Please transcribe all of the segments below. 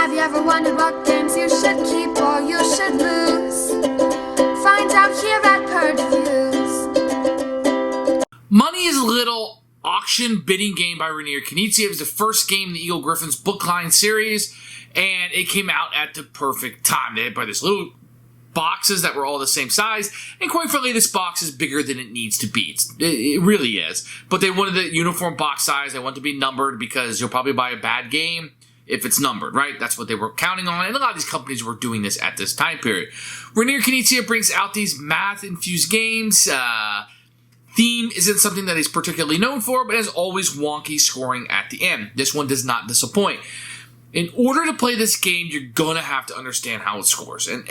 Have you ever wondered what games you should keep or you should lose? Find out here at Purge Reviews. Money is Little auction bidding game by Reiner Kniza. It was the first game in the Eagle Gryphon's bookline series, and it came out at the perfect time. They had by this little boxes that were all the same size, and quite frankly, this box is bigger than it needs to be. It really is. But they wanted the uniform box size. They want it to be numbered because you'll probably buy a bad game if it's numbered, right? That's what they were counting on, and a lot of these companies were doing this at this time period. Reiner Kniza brings out these math-infused games. Theme isn't something that he's particularly known for, but has always wonky scoring at the end. This one does not disappoint. In order to play this game, you're going to have to understand how it scores. And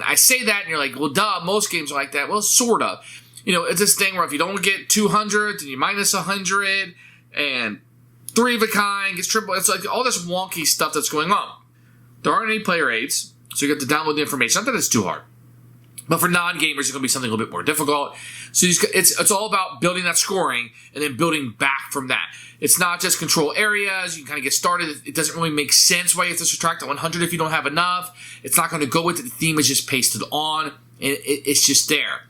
I say that, and you're like, well, duh, most games are like that. Well, sort of. You know, it's this thing where if you don't get 200, then you minus 100, and 3 of a kind gets triple. It's like all this wonky stuff that's going on. There aren't any player aids, so you have to download the information. Not that it's too hard. But for non-gamers, it's going to be something a little bit more difficult. So it's all about building that scoring and then building back from that. It's not just control areas. You can kind of get started. It doesn't really make sense why you have to subtract the 100 if you don't have enough. It's not going to go with it. The theme is just pasted on, and it's just there.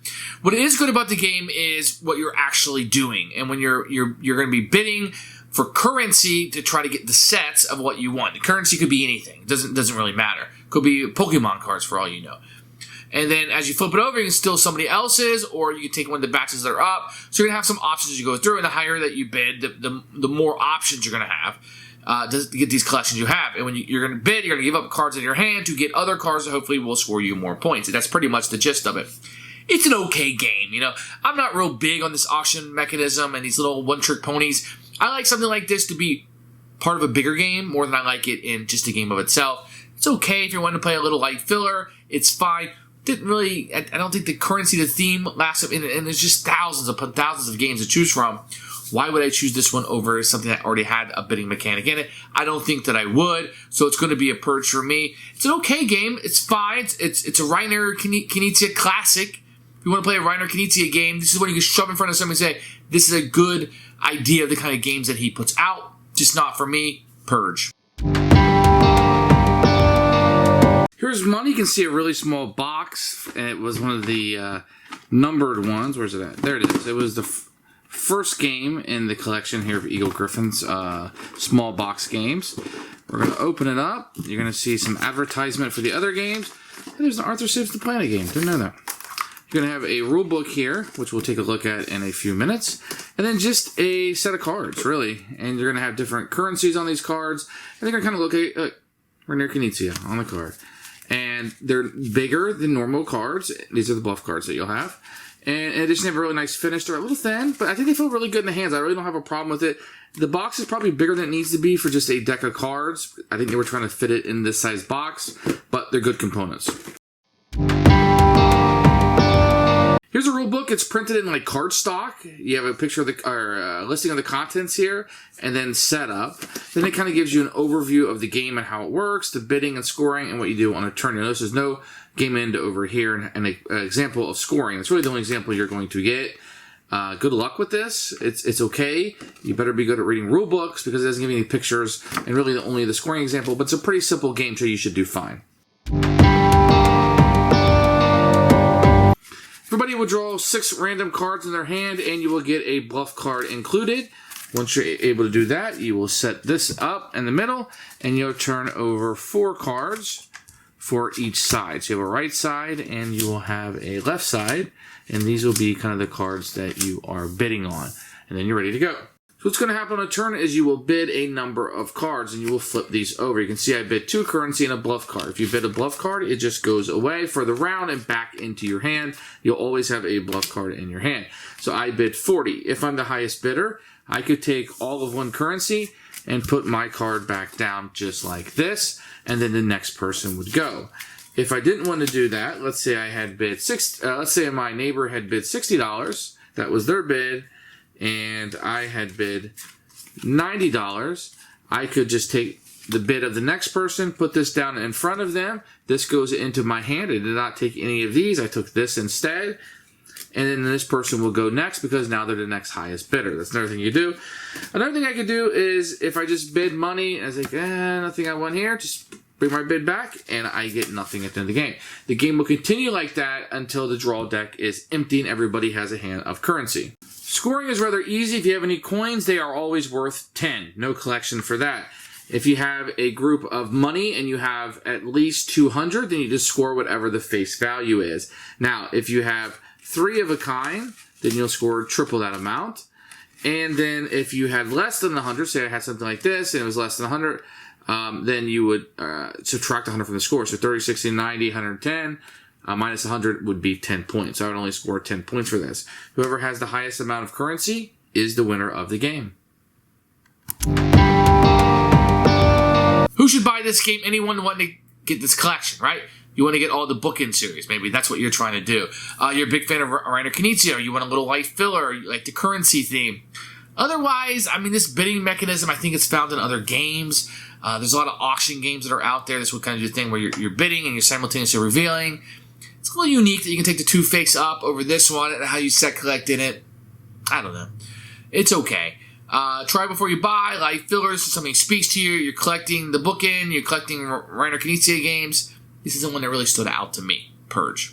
What is good about the game is what you're actually doing. And when you're going to be bidding for currency to try to get the sets of what you want. The currency could be anything. It doesn't really matter. Could be Pokemon cards for all you know. And then as you flip it over, you can steal somebody else's, or you can take one of the batches that are up. So you're going to have some options as you go through, and the higher that you bid, the more options you're going to have to get these collections you have. And when you're going to bid, you're going to give up cards in your hand to get other cards that hopefully will score you more points. And that's pretty much the gist of it. It's an okay game, you know. I'm not real big on this auction mechanism and these little one-trick ponies. I like something like this to be part of a bigger game more than I like it in just a game of itself. It's okay if you're wanting to play a little light filler. It's fine. Didn't really, I don't think the currency, the theme lasts up in it, and there's just thousands of games to choose from. Why would I choose this one over something that already had a bidding mechanic in it? I don't think that I would, so it's going to be a purge for me. It's an okay game. It's fine. It's a Reiner Kniza classic. If you want to play a Reiner Kniza game, this is when you can shove in front of somebody and say, this is a good idea of the kind of games that he puts out. Just not for me. Purge. Here's one. You can see a really small box, and it was one of the numbered ones. Where's it at? There it is. It was the first game in the collection here of Eagle Gryphon's small box games. We're going to open it up. You're going to see some advertisement for the other games. And there's an Arthur Saves the Planet game. Didn't know that. You're going to have a rule book here, which we'll take a look at in a few minutes. And then just a set of cards, really. And you're going to have different currencies on these cards. And they're going to kind of look at Reiner Kniza on the card. And they're bigger than normal cards. These are the bluff cards that you'll have. And in addition, they have a really nice finish. They're a little thin, but I think they feel really good in the hands. I really don't have a problem with it. The box is probably bigger than it needs to be for just a deck of cards. I think they were trying to fit it in this size box, but they're good components. Here's a rule book. It's printed in like cardstock. You have a picture of the listing of the contents here, and then setup. Then it kind of gives you an overview of the game and how it works, the bidding and scoring, and what you do on a turn. You'll notice there's no game end over here and an example of scoring. It's really the only example you're going to get. Good luck with this. It's okay. You better be good at reading rule books because it doesn't give you any pictures and really only the scoring example. But it's a pretty simple game, so you should do fine. Everybody will draw 6 random cards in their hand, and you will get a bluff card included. Once you're able to do that, you will set this up in the middle, and you'll turn over 4 cards for each side. So you have a right side, and you will have a left side, and these will be kind of the cards that you are bidding on. And then you're ready to go. So what's going to happen on a turn is you will bid a number of cards, and you will flip these over. You can see I bid 2 currency and a bluff card. If you bid a bluff card, it just goes away for the round and back into your hand. You'll always have a bluff card in your hand. So I bid 40. If I'm the highest bidder, I could take all of 1 currency and put my card back down just like this, and then the next person would go. If I didn't want to do that, let's say I had bid let's say my neighbor had bid $60. That was their bid. And I had bid $90, I could just take the bid of the next person, put this down in front of them. This goes into my hand. I did not take any of these. I took this instead. And then this person will go next because now they're the next highest bidder. That's another thing you do. Another thing I could do is if I just bid money, I was like, nothing I want here, just bring my bid back, and I get nothing at the end of the game. The game will continue like that until the draw deck is empty and everybody has a hand of currency. Scoring is rather easy. If you have any coins, they are always worth 10. No collection for that. If you have a group of money and you have at least 200, then you just score whatever the face value is. Now, if you have 3 of a kind, then you'll score triple that amount. And then if you had less than 100, say I had something like this and it was less than 100, then you would subtract 100 from the score. So 30, 60, 90, 110, minus 100 would be 10 points. So I would only score 10 points for this. Whoever has the highest amount of currency is the winner of the game. Who should buy this game? Anyone wanting to get this collection, right? You want to get all the bookend series. Maybe that's what you're trying to do. You're a big fan of Reiner Kniza, or you want a little light filler, or you like the currency theme. Otherwise, I mean, this bidding mechanism, I think it's found in other games. There's a lot of auction games that are out there. This would kind of do the thing where you're bidding and you're simultaneously revealing. It's a little unique that you can take the 2 fakes up over this one and how you set collect in it. I don't know. It's okay. Try before you buy. Light fillers, if something speaks to you. You're collecting the bookend. You're collecting Reiner Kniza games. This isn't one that really stood out to me. Purge.